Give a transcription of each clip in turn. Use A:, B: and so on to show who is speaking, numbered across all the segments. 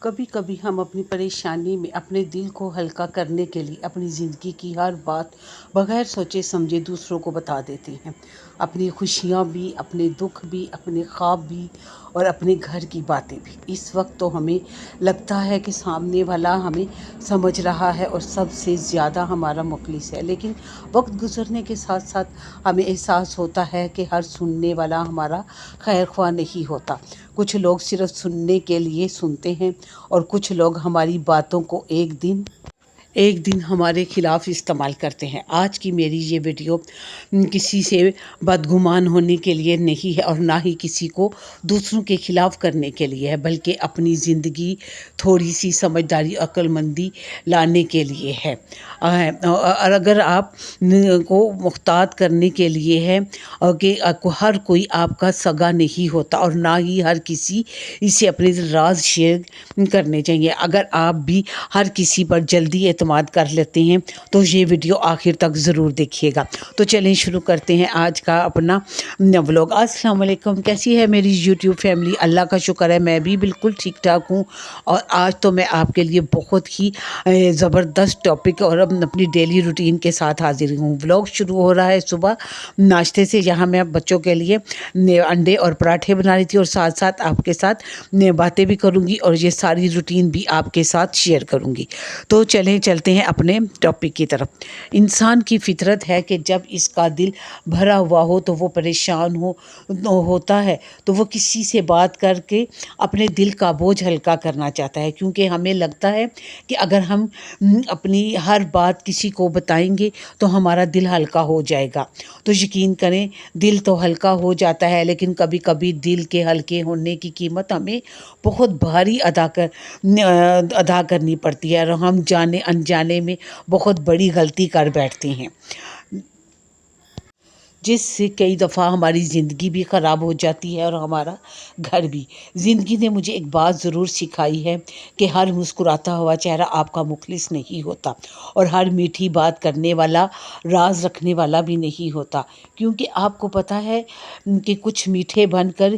A: کبھی کبھی ہم اپنی پریشانی میں اپنے دل کو ہلکا کرنے کے لیے اپنی زندگی کی ہر بات بغیر سوچے سمجھے دوسروں کو بتا دیتے ہیں، اپنی خوشیاں بھی، اپنے دکھ بھی، اپنے خواب بھی اور اپنے گھر کی باتیں بھی۔ اس وقت تو ہمیں لگتا ہے کہ سامنے والا ہمیں سمجھ رہا ہے اور سب سے زیادہ ہمارا مخلص ہے، لیکن وقت گزرنے کے ساتھ ساتھ ہمیں احساس ہوتا ہے کہ ہر سننے والا ہمارا خیر خواہ نہیں ہوتا۔ کچھ لوگ صرف سننے کے لیے سنتے ہیں اور کچھ لوگ ہماری باتوں کو ایک دن ہمارے خلاف استعمال کرتے ہیں۔ آج کی میری یہ ویڈیو کسی سے بدگمان ہونے کے لیے نہیں ہے اور نہ ہی کسی کو دوسروں کے خلاف کرنے کے لیے ہے، بلکہ اپنی زندگی تھوڑی سی سمجھداری عقل مندی لانے کے لیے ہے۔ اور اگر آپ کو محتاط کرنے کے لیے ہے کہ ہر کوئی آپ کا سگا نہیں ہوتا اور نہ ہی ہر کسی اسے اپنے راز شیئر کرنے چاہیے۔ اگر آپ بھی ہر کسی پر جلدی اعتماد کر لیتے ہیں تو یہ ویڈیو آخر تک ضرور دیکھیے گا۔ تو چلیں شروع کرتے ہیں آج کا اپنا ولاگ۔ السلام علیکم، کیسی ہے میری یوٹیوب فیملی؟ اللہ کا شکر ہے میں بھی بالکل ٹھیک ٹھاک ہوں، اور آج تو میں آپ کے لیے بہت ہی زبردست ٹاپک اور اپنی ڈیلی روٹین کے ساتھ حاضر ہوں۔ ولاگ شروع ہو رہا ہے صبح ناشتے سے، یہاں میں بچوں کے لیے انڈے اور پراٹھے بنا رہی تھی اور ساتھ ساتھ آپ کے ساتھ باتیں بھی کروں گی اور یہ ساری روٹین بھی آپ کے ساتھ شیئر کروں گی۔ تو چلتے ہیں اپنے ٹاپک کی طرف۔ انسان کی فطرت ہے کہ جب اس کا دل بھرا ہوا ہو تو وہ پریشان ہوتا ہے تو وہ کسی سے بات کر کے اپنے دل کا بوجھ ہلکا کرنا چاہتا ہے، کیونکہ ہمیں لگتا ہے کہ اگر ہم اپنی ہر بات کسی کو بتائیں گے تو ہمارا دل ہلکا ہو جائے گا۔ تو یقین کریں دل تو ہلکا ہو جاتا ہے، لیکن کبھی کبھی دل کے ہلکے ہونے کی قیمت ہمیں بہت بھاری ادا کرنی پڑتی ہے اور ہم جانے انجانے میں بہت بڑی غلطی کر بیٹھتے ہیں، جس سے کئی دفعہ ہماری زندگی بھی خراب ہو جاتی ہے اور ہمارا گھر بھی۔ زندگی نے مجھے ایک بات ضرور سکھائی ہے کہ ہر مسکراتا ہوا چہرہ آپ کا مخلص نہیں ہوتا اور ہر میٹھی بات کرنے والا راز رکھنے والا بھی نہیں ہوتا، کیونکہ آپ کو پتہ ہے کہ کچھ میٹھے بن کر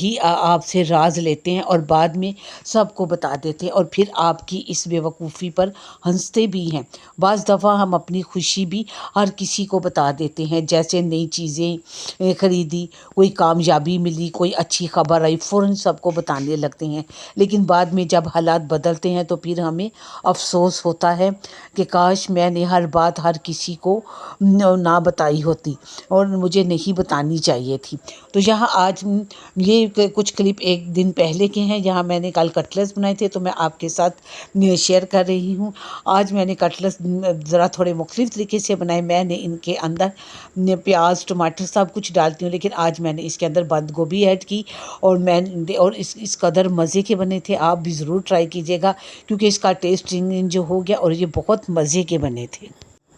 A: ہی آپ سے راز لیتے ہیں اور بعد میں سب کو بتا دیتے ہیں اور پھر آپ کی اس بے وقوفی پر ہنستے بھی ہیں۔ بعض دفعہ ہم اپنی خوشی بھی ہر کسی کو بتا دیتے ہیں، جیسے نئی چیزیں خریدی، کوئی کامیابی ملی، کوئی اچھی خبر آئی، فوراً سب کو بتانے لگتے ہیں، لیکن بعد میں جب حالات بدلتے ہیں تو پھر ہمیں افسوس ہوتا ہے کہ کاش میں نے ہر بات ہر کسی کو نہ بتائی ہوتی اور مجھے نہیں بتانی چاہیے تھی۔ تو یہاں آج یہ کچھ کلپ ایک دن پہلے کے ہیں، یہاں میں نے کل کٹلس بنائے تھے تو میں آپ کے ساتھ شیئر کر رہی ہوں۔ آج میں نے کٹلس ذرا تھوڑے مختلف طریقے سے بنائے، میں نے ان کے اندر پیاز ٹماٹر سب کچھ ڈالتی ہوں، لیکن آج میں نے اس کے اندر بند گوبھی ایڈ کی اور اس قدر مزے کے بنے تھے۔ آپ بھی ضرور ٹرائی کیجیے گا، کیونکہ اس کا ٹیسٹ جو ہو گیا اور یہ بہت مزے کے بنے تھے۔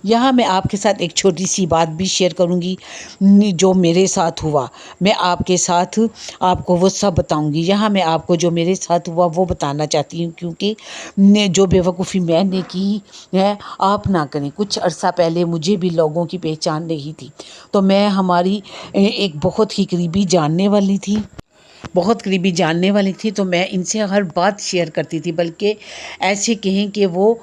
A: یہاں میں آپ کے ساتھ ایک چھوٹی سی بات بھی شیئر کروں گی جو میرے ساتھ ہوا، میں آپ کے ساتھ آپ کو وہ سب بتاؤں گی۔ یہاں میں آپ کو جو میرے ساتھ ہوا وہ بتانا چاہتی ہوں، کیونکہ جو بے وقوفی میں نے کی ہے آپ نہ کریں۔ کچھ عرصہ پہلے مجھے بھی لوگوں کی پہچان نہیں تھی، تو میں ہماری ایک بہت ہی قریبی جاننے والی تھی تو میں ان سے ہر بات شیئر کرتی تھی، بلکہ ایسے کہیں کہ وہ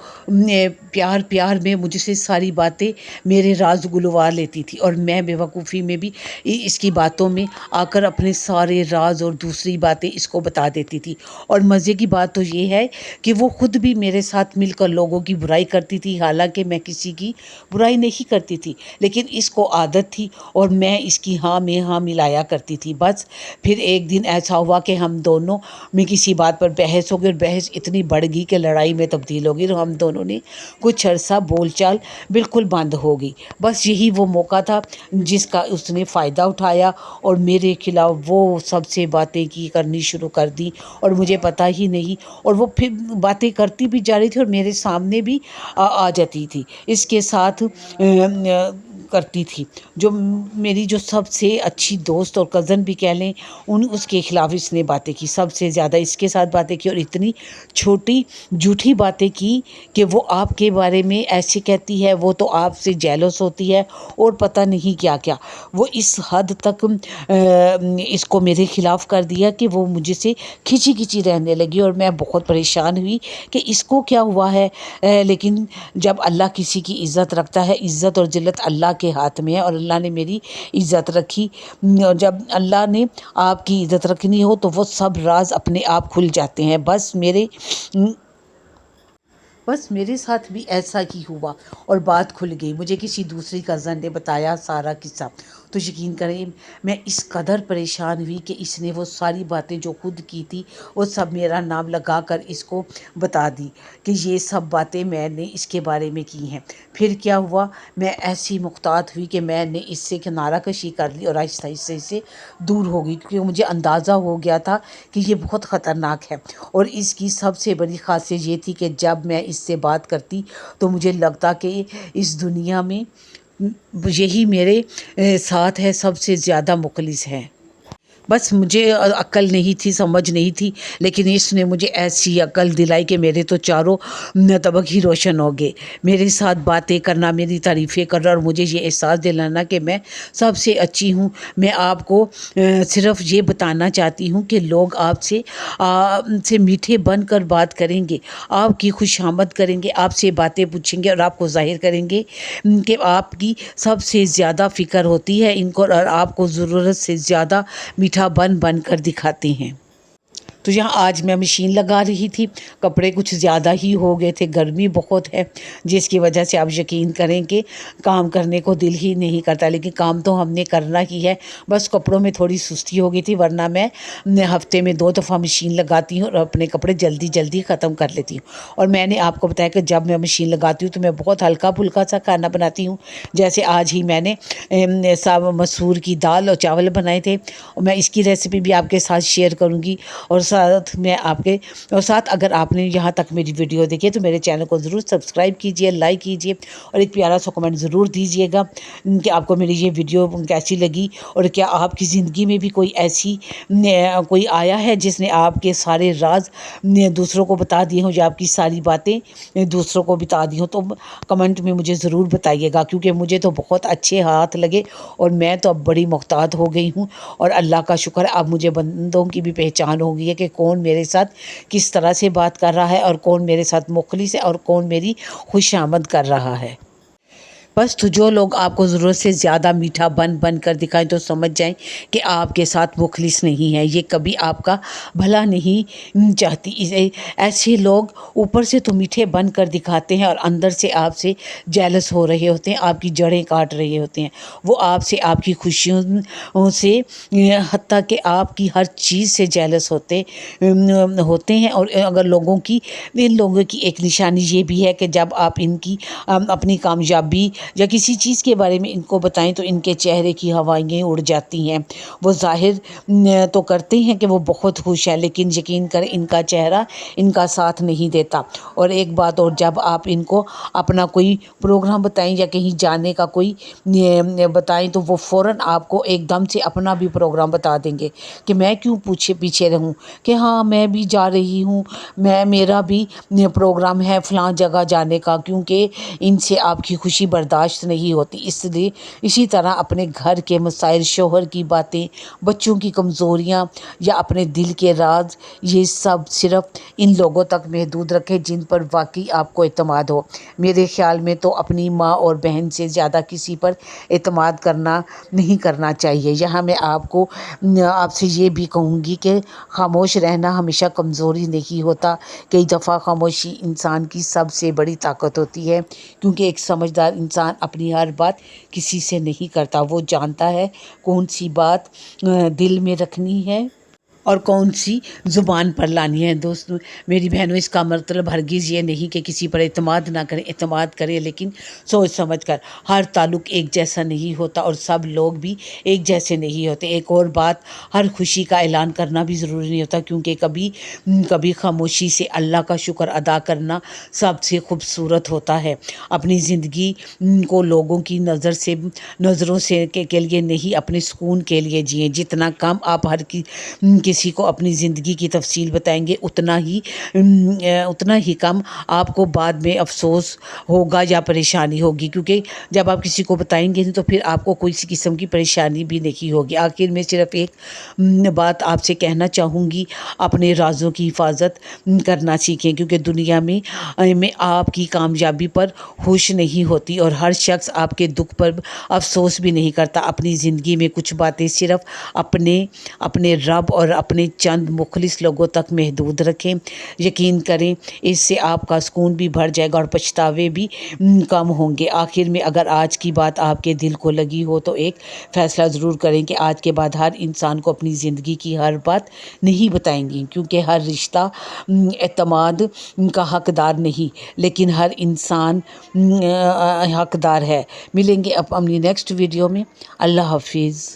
A: پیار میں مجھ سے ساری باتیں میرے راز گلوا لیتی تھی اور میں بے وقوفی میں بھی اس کی باتوں میں آ کر اپنے سارے راز اور دوسری باتیں اس کو بتا دیتی تھی۔ اور مزے کی بات تو یہ ہے کہ وہ خود بھی میرے ساتھ مل کر لوگوں کی برائی کرتی تھی، حالانکہ میں کسی کی برائی نہیں کرتی تھی، لیکن اس کو عادت تھی اور میں اس کی ہاں میں ہاں ملایا کرتی تھی۔ بس پھر ایک دن ایسا ہوا کہ ہم دونوں میں کسی بات پر بحث ہو گئی اور بحث اتنی بڑھ گئی کہ لڑائی میں تبدیل ہو گئی اور ہم دونوں نے کچھ عرصہ بول چال بالکل بند ہو گئی۔ بس یہی وہ موقع تھا جس کا اس نے فائدہ اٹھایا اور میرے خلاف وہ سب سے باتیں کرنی شروع کر دی اور مجھے پتہ ہی نہیں، اور وہ پھر باتیں کرتی بھی جا رہی تھی اور میرے سامنے بھی آ جاتی تھی۔ اس کے ساتھ کرتی تھی، جو میری جو سب سے اچھی دوست اور کزن بھی کہہ لیں، اس کے خلاف اس نے باتیں کی، سب سے زیادہ اس کے ساتھ باتیں کی، اور اتنی چھوٹی جھوٹی باتیں کی کہ وہ آپ کے بارے میں ایسے کہتی ہے، وہ تو آپ سے جیلس ہوتی ہے اور پتہ نہیں کیا کیا۔ وہ اس حد تک اس کو میرے خلاف کر دیا کہ وہ مجھے سے کھچی کھچی رہنے لگی، اور میں بہت پریشان ہوئی کہ اس کو کیا ہوا ہے۔ لیکن جب اللہ کسی کی عزت رکھتا ہے، عزت اور ذلت اللہ کے ہاتھ میں ہے، اور اللہ نے میری عزت رکھی۔ اور جب اللہ نے آپ کی عزت رکھنی ہو تو وہ سب راز اپنے آپ کھل جاتے ہیں۔ بس میرے ساتھ بھی ایسا ہی ہوا، اور بات کھل گئی۔ مجھے کسی دوسری کزن نے بتایا سارا قصہ، تو یقین کریں میں اس قدر پریشان ہوئی کہ اس نے وہ ساری باتیں جو خود کی تھی وہ سب میرا نام لگا کر اس کو بتا دی کہ یہ سب باتیں میں نے اس کے بارے میں کی ہیں۔ پھر کیا ہوا، میں ایسی محتاط ہوئی کہ میں نے اس سے کنارہ کشی کر لی اور آہستہ آہستہ سے دور ہو گئی، کیونکہ مجھے اندازہ ہو گیا تھا کہ یہ بہت خطرناک ہے۔ اور اس کی سب سے بڑی خاصیت یہ تھی کہ جب میں اس سے بات کرتی تو مجھے لگتا کہ اس دنیا میں یہی میرے ساتھ ہے، سب سے زیادہ مخلص ہے۔ بس مجھے عقل نہیں تھی، سمجھ نہیں تھی، لیکن اس نے مجھے ایسی عقل دلائی کہ میرے تو چاروں طبق ہی روشن ہو گئے۔ میرے ساتھ باتیں کرنا، میری تعریفیں کرنا، اور مجھے یہ احساس دلانا کہ میں سب سے اچھی ہوں۔ میں آپ کو صرف یہ بتانا چاہتی ہوں کہ لوگ آپ سے میٹھے بن کر بات کریں گے، آپ کی خوش آمد کریں گے، آپ سے باتیں پوچھیں گے، اور آپ کو ظاہر کریں گے کہ آپ کی سب سے زیادہ فکر ہوتی ہے ان کو، اور آپ کو ضرورت سے زیادہ میٹھا بن بن کر دکھاتے ہیں۔ تو یہاں آج میں مشین لگا رہی تھی، کپڑے کچھ زیادہ ہی ہو گئے تھے، گرمی بہت ہے، جس کی وجہ سے آپ یقین کریں کہ کام کرنے کو دل ہی نہیں کرتا، لیکن کام تو ہم نے کرنا ہی ہے۔ بس کپڑوں میں تھوڑی سستی ہو گئی تھی، ورنہ میں ہفتے میں 2 دفعہ مشین لگاتی ہوں اور اپنے کپڑے جلدی جلدی ختم کر لیتی ہوں۔ اور میں نے آپ کو بتایا کہ جب میں مشین لگاتی ہوں تو میں بہت ہلکا پھلکا سا کھانا بناتی ہوں، جیسے آج ہی میں نے مسور کی دال اور چاول بنائے تھے، اور میں اس کی ریسیپی بھی آپ کے ساتھ شیئر کروں گی، اور ساتھ اگر آپ نے یہاں تک میری ویڈیو دیکھی تو میرے چینل کو ضرور سبسکرائب کیجئے، لائک کیجئے، اور ایک پیارا سا کمنٹ ضرور دیجئے گا کہ آپ کو میری یہ ویڈیو کیسی لگی، اور کیا آپ کی زندگی میں بھی کوئی آیا ہے جس نے آپ کے سارے راز دوسروں کو بتا دیے ہوں، یا آپ کی ساری باتیں دوسروں کو بتا دی ہوں، تو کمنٹ میں مجھے ضرور بتائیے گا، کیونکہ مجھے تو بہت اچھے ہاتھ لگے، اور میں تو اب بڑی محتاط ہو گئی ہوں، اور اللہ کا شکر ہے اب مجھے بندوں کی بھی پہچان ہو گئی ہے کہ کون میرے ساتھ کس طرح سے بات کر رہا ہے، اور کون میرے ساتھ مخلص ہے، اور کون میری خوش آمد کر رہا ہے۔ بس تو جو لوگ آپ کو ضرورت سے زیادہ میٹھا بن بن کر دکھائیں تو سمجھ جائیں کہ آپ کے ساتھ مخلص نہیں ہے، یہ کبھی آپ کا بھلا نہیں چاہتی۔ ایسے لوگ اوپر سے تو میٹھے بن کر دکھاتے ہیں، اور اندر سے آپ سے جیلس ہو رہے ہوتے ہیں، آپ کی جڑیں کاٹ رہے ہوتے ہیں، وہ آپ سے، آپ کی خوشیوں سے، حتیٰ کہ آپ کی ہر چیز سے جیلس ہوتے ہیں۔ اور اگر ان لوگوں کی ایک نشانی یہ بھی ہے کہ جب آپ ان کی اپنی کامیابی یا کسی چیز کے بارے میں ان کو بتائیں تو ان کے چہرے کی ہوائیں اڑ جاتی ہیں۔ وہ ظاہر تو کرتے ہیں کہ وہ بہت خوش ہیں، لیکن یقین کریں ان کا چہرہ ان کا ساتھ نہیں دیتا۔ اور ایک بات اور، جب آپ ان کو اپنا کوئی پروگرام بتائیں یا کہیں جانے کا کوئی بتائیں تو وہ فوراً آپ کو ایک دم سے اپنا بھی پروگرام بتا دیں گے کہ میں کیوں پیچھے رہوں، کہ ہاں میں بھی جا رہی ہوں، میرا بھی پروگرام ہے فلاں جگہ جانے کا، کیونکہ ان سے آپ کی خوشی برداشت نہیں ہوتی۔ اس لیے اسی طرح اپنے گھر کے مسائل، شوہر کی باتیں، بچوں کی کمزوریاں یا اپنے دل کے راز، یہ سب صرف ان لوگوں تک محدود رکھیں جن پر واقعی آپ کو اعتماد ہو۔ میرے خیال میں تو اپنی ماں اور بہن سے زیادہ کسی پر اعتماد نہیں کرنا چاہیے۔ یہاں میں آپ سے یہ بھی کہوں گی کہ خاموش رہنا ہمیشہ کمزوری نہیں ہوتا، کئی دفعہ خاموشی انسان کی سب سے بڑی طاقت ہوتی ہے، کیونکہ ایک سمجھدار انسان اپنی ہر بات کسی سے نہیں کرتا، وہ جانتا ہے کون سی بات دل میں رکھنی ہے اور کون سی زبان پر لانی ہے۔ دوستو میری بہنوں، اس کا مطلب ہرگز یہ نہیں کہ کسی پر اعتماد نہ کریں، اعتماد کریں لیکن سوچ سمجھ کر۔ ہر تعلق ایک جیسا نہیں ہوتا اور سب لوگ بھی ایک جیسے نہیں ہوتے۔ ایک اور بات، ہر خوشی کا اعلان کرنا بھی ضروری نہیں ہوتا، کیونکہ کبھی خاموشی سے اللہ کا شکر ادا کرنا سب سے خوبصورت ہوتا ہے۔ اپنی زندگی کو لوگوں کی نظروں سے کے لیے نہیں، اپنے سکون کے لیے جئیں۔ جتنا کم آپ ہر کسی کو اپنی زندگی کی تفصیل بتائیں گے، اتنا ہی کم آپ کو بعد میں افسوس ہوگا یا پریشانی ہوگی، کیونکہ جب آپ کسی کو بتائیں گے تو پھر آپ کو کوئی قسم کی پریشانی بھی نہیں ہوگی۔ آخر میں صرف ایک بات آپ سے کہنا چاہوں گی، اپنے رازوں کی حفاظت کرنا سیکھیں، کیونکہ دنیا میں آپ کی کامیابی پر خوش نہیں ہوتی اور ہر شخص آپ کے دکھ پر افسوس بھی نہیں کرتا۔ اپنی زندگی میں کچھ باتیں صرف اپنے رب اور اپنے چند مخلص لوگوں تک محدود رکھیں۔ یقین کریں اس سے آپ کا سکون بھی بڑھ جائے گا اور پچھتاوے بھی کم ہوں گے۔ آخر میں اگر آج کی بات آپ کے دل کو لگی ہو تو ایک فیصلہ ضرور کریں کہ آج کے بعد ہر انسان کو اپنی زندگی کی ہر بات نہیں بتائیں گی، کیونکہ ہر رشتہ اعتماد کا حقدار نہیں، لیکن ہر انسان حقدار ہے۔ ملیں گے اپنی نیکسٹ ویڈیو میں۔ اللہ حافظ۔